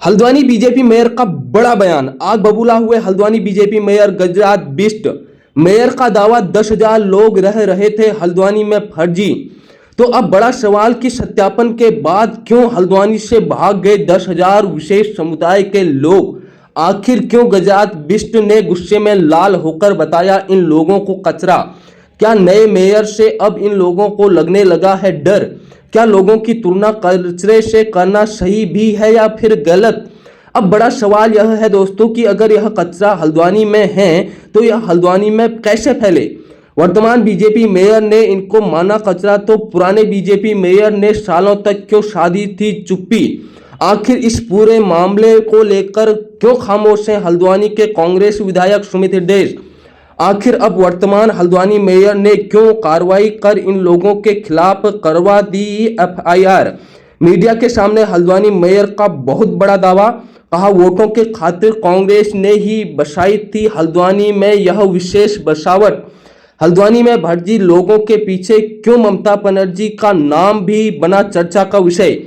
Haldwani BJP mayor का बड़ा बयान। आग बबूला हुए हल्द्वानी बीजेपी मेयर गजराज बिष्ट। मेयर का दावा 10,000 लोग रह रहे थे हल्द्वानी में फर्जी। तो अब बड़ा सवाल कि सत्यापन के बाद क्यों हल्द्वानी से भाग गए 10,000 विशेष समुदाय के लोग। आखिर क्यों गजराज बिष्ट ने गुस्से में लाल होकर बताया इन लोगों को कचरा। क्या नए मेयर से अब इन लोगों को लगने लगा है डर। क्या लोगों की तुलना कचरे से करना सही भी है या फिर गलत। अब बड़ा सवाल यह है दोस्तों कि अगर यह कचरा हल्द्वानी में है तो यह हल्द्वानी में कैसे फैले। वर्तमान बीजेपी मेयर ने इनको माना कचरा तो पुराने बीजेपी मेयर ने सालों तक क्यों साधी थी चुप्पी। आखिर इस पूरे मामले को लेकर क्यों खामोश हैं हल्द्वानी के कांग्रेस विधायक सुमित देश। आखिर अब वर्तमान हल्द्वानी मेयर ने क्यों कार्रवाई कर इन लोगों के खिलाफ करवा दी एफआईआर। मीडिया के सामने हल्द्वानी मेयर का बहुत बड़ा दावा। कहा वोटों के खातिर कांग्रेस ने ही बसाई थी हल्द्वानी में यह विशेष बसावट। हल्द्वानी में भर्जी लोगों के पीछे क्यों ममता बनर्जी का नाम भी बना चर्चा का विषय।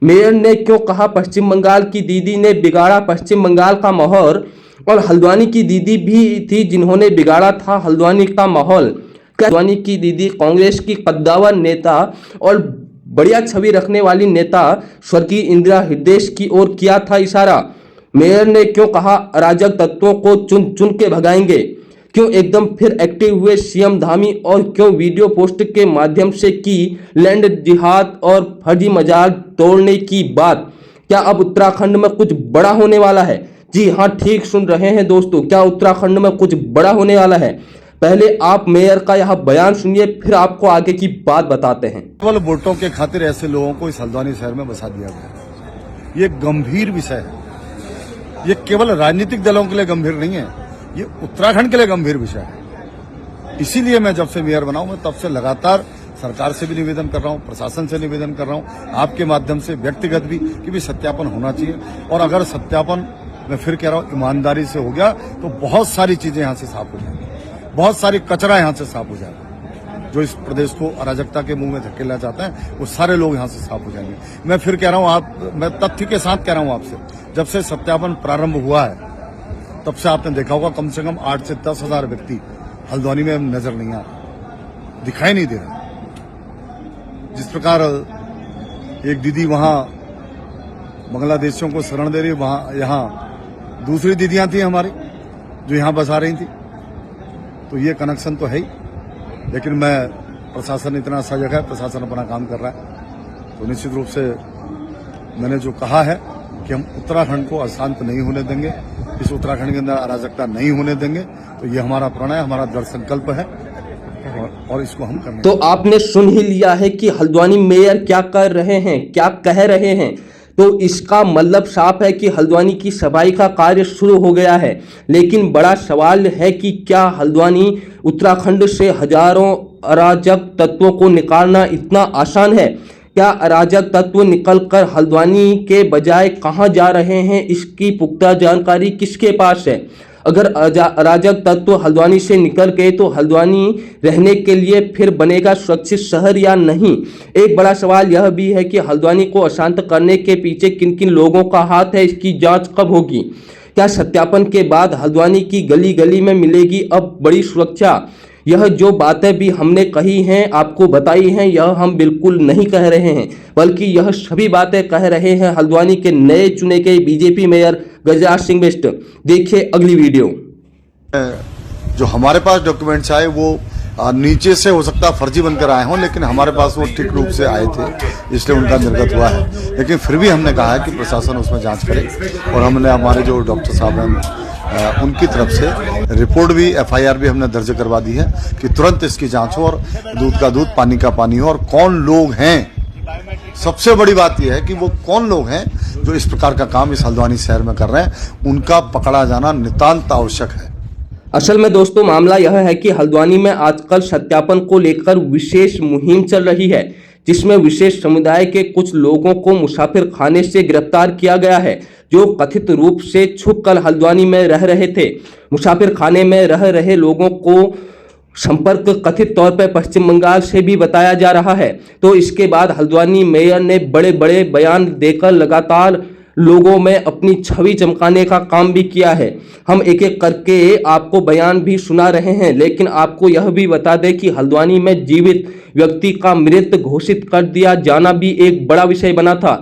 मेयर ने क्यों कहा पश्चिम बंगाल की दीदी ने बिगाड़ा पश्चिम बंगाल का माहौल और हल्द्वानी की दीदी भी थी जिन्होंने बिगाड़ा था हल्द्वानी का माहौल। क्या हल्द्वानी की दीदी कांग्रेस की कद्दावर नेता और बढ़िया छवि रखने वाली नेता स्वर्गीय इंदिरा हृदय की ओर किया था इशारा। मेयर ने क्यों कहा अराजक तत्वों को चुन चुन के भगाएंगे। क्यों एकदम फिर एक्टिव हुए सीएम धामी और क्यों वीडियो पोस्ट के माध्यम से की लैंड जिहाद और फर्जी मजाल तोड़ने की बात। क्या अब उत्तराखंड में कुछ बड़ा होने वाला है। जी हाँ, ठीक सुन रहे हैं दोस्तों, क्या उत्तराखंड में कुछ बड़ा होने वाला है। पहले आप मेयर का यह बयान सुनिए फिर आपको आगे की बात बताते हैं। केवल वोटों के खातिर ऐसे लोगों को इस हल्द्वानी शहर में बसा दिया गया। ये गंभीर विषय है। ये केवल राजनीतिक दलों के लिए गंभीर नहीं है, ये उत्तराखंड के लिए गंभीर विषय है। इसीलिए मैं जब से मेयर बना हूं मैं तब से लगातार सरकार से भी निवेदन कर रहा हूं, प्रशासन से निवेदन कर रहा हूं, आपके माध्यम से व्यक्तिगत भी कि भी सत्यापन होना चाहिए। और अगर सत्यापन मैं फिर कह रहा हूं ईमानदारी से हो गया तो बहुत सारी चीजें यहां से साफ हो जाएंगी, बहुत सारी कचरा यहां से साफ हो जाएगा। जो इस प्रदेश को अराजकता के मुंह में धकेलना चाहते हैं वो सारे लोग यहां से साफ हो जाएंगे। मैं फिर कह रहा हूं मैं तथ्य के साथ कह रहा हूं आपसे, जब से सत्यापन प्रारंभ हुआ है तब से आपने देखा होगा कम से कम 8 से 10 हजार व्यक्ति हल्द्वानी में नजर नहीं आ रहा, दिखाई नहीं दे रहा। जिस प्रकार एक दीदी वहां बांग्लादेशियों को शरण दे रही, वहां यहां दूसरी दीदियां थी हमारी जो यहां बसा रही थी। तो ये कनेक्शन तो है ही, लेकिन मैं प्रशासन इतना सजग है, प्रशासन अपना काम कर रहा है। तो निश्चित रूप से मैंने जो कहा है कि हम उत्तराखंड को अशांत नहीं होने देंगे, इस उत्तराखंड के अंदर अराजकता नहीं होने देंगे। तो ये हमारा प्रण है, हमारा दृढ़ संकल्प है और इसको हम करेंगे। तो आपने सुन ही लिया है कि हल्द्वानी मेयर क्या कर रहे हैं, क्या कह रहे हैं। तो इसका मतलब साफ है कि हल्द्वानी की सफाई का कार्य शुरू हो गया है। लेकिन बड़ा सवाल है कि क्या हल्द्वानी उत्तराखंड से हजारों अराजक तत्वों को निकालना इतना आसान है। क्या अराजक तत्व निकलकर हल्द्वानी के बजाय कहां जा रहे हैं, इसकी पुख्ता जानकारी किसके पास है। अगर अराजक तत्व हल्द्वानी से निकल गए तो हल्द्वानी रहने के लिए फिर बनेगा सुरक्षित शहर या नहीं। एक बड़ा सवाल यह भी है कि हल्द्वानी को अशांत करने के पीछे किन किन लोगों का हाथ है, इसकी जांच कब होगी। क्या सत्यापन के बाद हल्द्वानी की गली गली में मिलेगी अब बड़ी सुरक्षा। यह जो बातें भी हमने कही हैं, आपको बताई हैं, यह हम बिल्कुल नहीं कह रहे हैं, बल्कि यह सभी बातें कह रहे हैं हल्द्वानी के नए चुने गए बीजेपी मेयर गजराज सिंह बिष्ट। देखिए अगली वीडियो। जो हमारे पास डॉक्यूमेंट्स आए वो नीचे से हो सकता है फर्जी बनकर आए हों, लेकिन हमारे पास वो ठीक रूप से आए थे, इसलिए उनका निर्गत हुआ है। लेकिन फिर भी हमने कहा है कि प्रशासन उसमें जांच करे और हमने हमारे जो डॉक्टर साहब हैं उनकी तरफ से रिपोर्ट भी एफआईआर भी हमने दर्ज करवा दी है कि तुरंत इसकी जांच हो और दूध का दूध पानी का पानी हो। और कौन लोग हैं, सबसे बड़ी बात यह है कि वो कौन लोग हैं जो इस प्रकार का काम इस हल्द्वानी शहर में कर रहे हैं, उनका पकड़ा जाना नितांत आवश्यक है। असल में दोस्तों मामला यह है कि हल्द्वानी में आजकल सत्यापन को लेकर विशेष मुहिम चल रही है, जिसमें विशेष समुदाय के कुछ लोगों को मुसाफिर खाने से गिरफ्तार किया गया है, जो कथित रूप से छुपकर हल्द्वानी में रह रहे थे। मुसाफिर खाने में रह रहे लोगों को संपर्क कथित तौर पर पश्चिम बंगाल से भी बताया जा रहा है। तो इसके बाद हल्द्वानी मेयर ने बड़े बड़े बयान देकर लगातार लोगों में अपनी छवि चमकाने का काम भी किया है। हम एक एक करके आपको बयान भी सुना रहे हैं, लेकिन आपको यह भी बता दें कि हल्द्वानी में जीवित व्यक्ति का मृत घोषित कर दिया जाना भी एक बड़ा विषय बना था,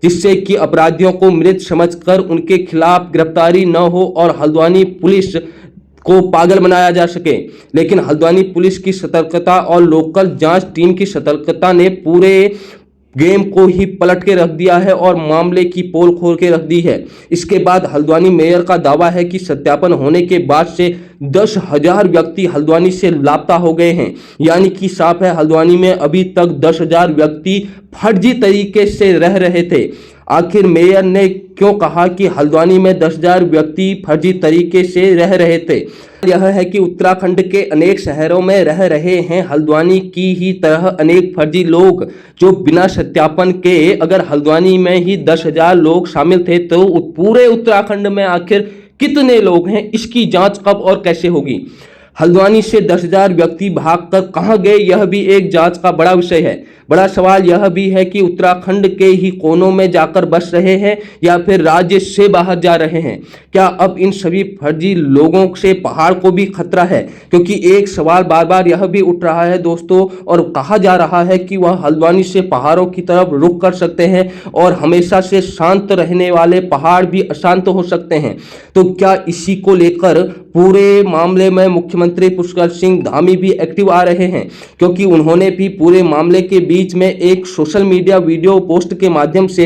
जिससे कि अपराधियों को मृत समझकर उनके खिलाफ गिरफ्तारी न हो और हल्द्वानी पुलिस को पागल बनाया जा सके। लेकिन हल्द्वानी पुलिस की सतर्कता और लोकल जांच टीम की सतर्कता ने पूरे गेम को ही पलट के रख दिया है और मामले की पोल खोल के रख दी है। इसके बाद हल्द्वानी मेयर का दावा है कि सत्यापन होने के बाद से 10,000 व्यक्ति हल्द्वानी से लापता हो गए हैं। यानी कि साफ है, हल्द्वानी में अभी तक 10,000 व्यक्ति फर्जी तरीके से रह रहे थे। आखिर मेयर ने क्यों कहा कि हल्द्वानी में 10,000 व्यक्ति फर्जी तरीके से रह रहे थे? यह है कि उत्तराखंड के अनेक शहरों में रह रहे हैं हल्द्वानी की ही तरह अनेक फर्जी लोग, जो बिना सत्यापन के अगर हल्द्वानी में ही 10,000 लोग शामिल थे तो पूरे उत्तराखंड में आखिर कितने लोग हैं, इसकी जांच कब और कैसे होगी? हल्द्वानी से 10,000 व्यक्ति भागकर कहां गए, यह भी एक जांच का बड़ा विषय है। बड़ा सवाल यह भी है कि उत्तराखंड के ही कोनों में जाकर बस रहे हैं या फिर राज्य से बाहर जा रहे हैं। क्या अब इन सभी फर्जी लोगों से पहाड़ को भी खतरा है? क्योंकि एक सवाल बार बार यह भी उठ रहा है दोस्तों, और कहा जा रहा है कि वह हल्द्वानी से पहाड़ों की तरफ रुख कर सकते हैं और हमेशा से शांत रहने वाले पहाड़ भी अशांत हो सकते हैं। तो क्या इसी को लेकर पूरे मामले में मुख्यमंत्री पुष्कर सिंह धामी भी एक्टिव आ रहे हैं? क्योंकि उन्होंने भी पूरे मामले के बीच में एक सोशल मीडिया वीडियो पोस्ट के माध्यम से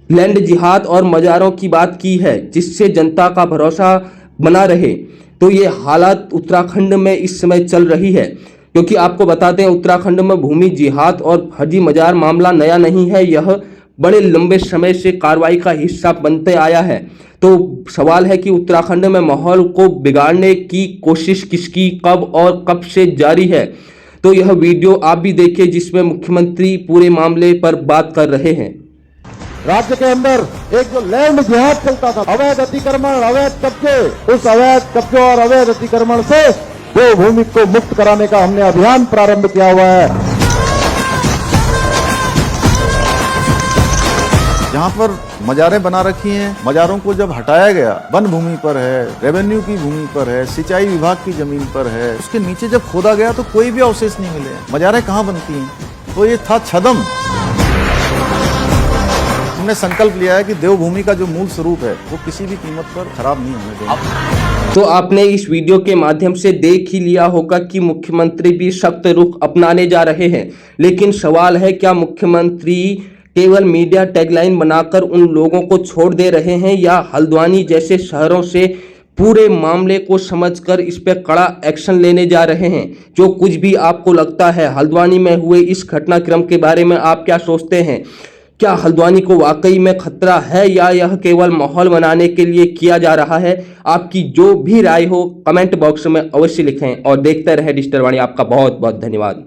लैंड जिहाद और मजारों की बात की है, जिससे जनता का भरोसा बना रहे। तो ये हालात उत्तराखंड में इस समय चल रही है, क्योंकि आपको बताते हैं उत्तराखंड में भूमि जिहाद और फर्जी मजार मामला नया नहीं है, यह बड़े लंबे समय से कार्रवाई का हिस्सा बनते आया है। तो सवाल है कि उत्तराखंड में माहौल को बिगाड़ने की कोशिश किसकी, कब और कब से जारी है? तो यह वीडियो आप भी देखिए, जिसमें मुख्यमंत्री पूरे मामले पर बात कर रहे हैं। राज्य के अंदर एक जो लैंड जिहाद चलता था, अवैध अतिक्रमण, अवैध कब्जे, उस अवैध कब्जों और अवैध अतिक्रमण से देवभूमि को मुक्त कराने का हमने अभियान प्रारंभ किया हुआ है। जहाँ पर मजारें बना रखी हैं, मजारों को जब हटाया गया, वन भूमि पर है, रेवेन्यू की भूमि पर है, सिंचाई विभाग की जमीन पर है, उसके नीचे जब खोदा गया तो कोई भी अवशेष नहीं मिले। मजारें कहाँ बनती हैं? तो ये था छदम। हमने संकल्प लिया है कि देवभूमि का जो मूल स्वरूप है वो किसी भी कीमत पर खराब नहीं होने देंगे। तो आपने इस वीडियो के माध्यम से देख ही लिया होगा कि मुख्यमंत्री भी सख्त रुख अपनाने जा रहे हैं। लेकिन सवाल है, क्या मुख्यमंत्री केवल मीडिया टैगलाइन बनाकर उन लोगों को छोड़ दे रहे हैं, या हल्द्वानी जैसे शहरों से पूरे मामले को समझकर इस पर कड़ा एक्शन लेने जा रहे हैं? जो कुछ भी आपको लगता है हल्द्वानी में हुए इस घटनाक्रम के बारे में, आप क्या सोचते हैं? क्या हल्द्वानी को वाकई में खतरा है या यह केवल माहौल बनाने के लिए किया जा रहा है? आपकी जो भी राय हो कमेंट बॉक्स में अवश्य लिखें और देखते रहें डिजिटल वाणी। आपका बहुत बहुत धन्यवाद।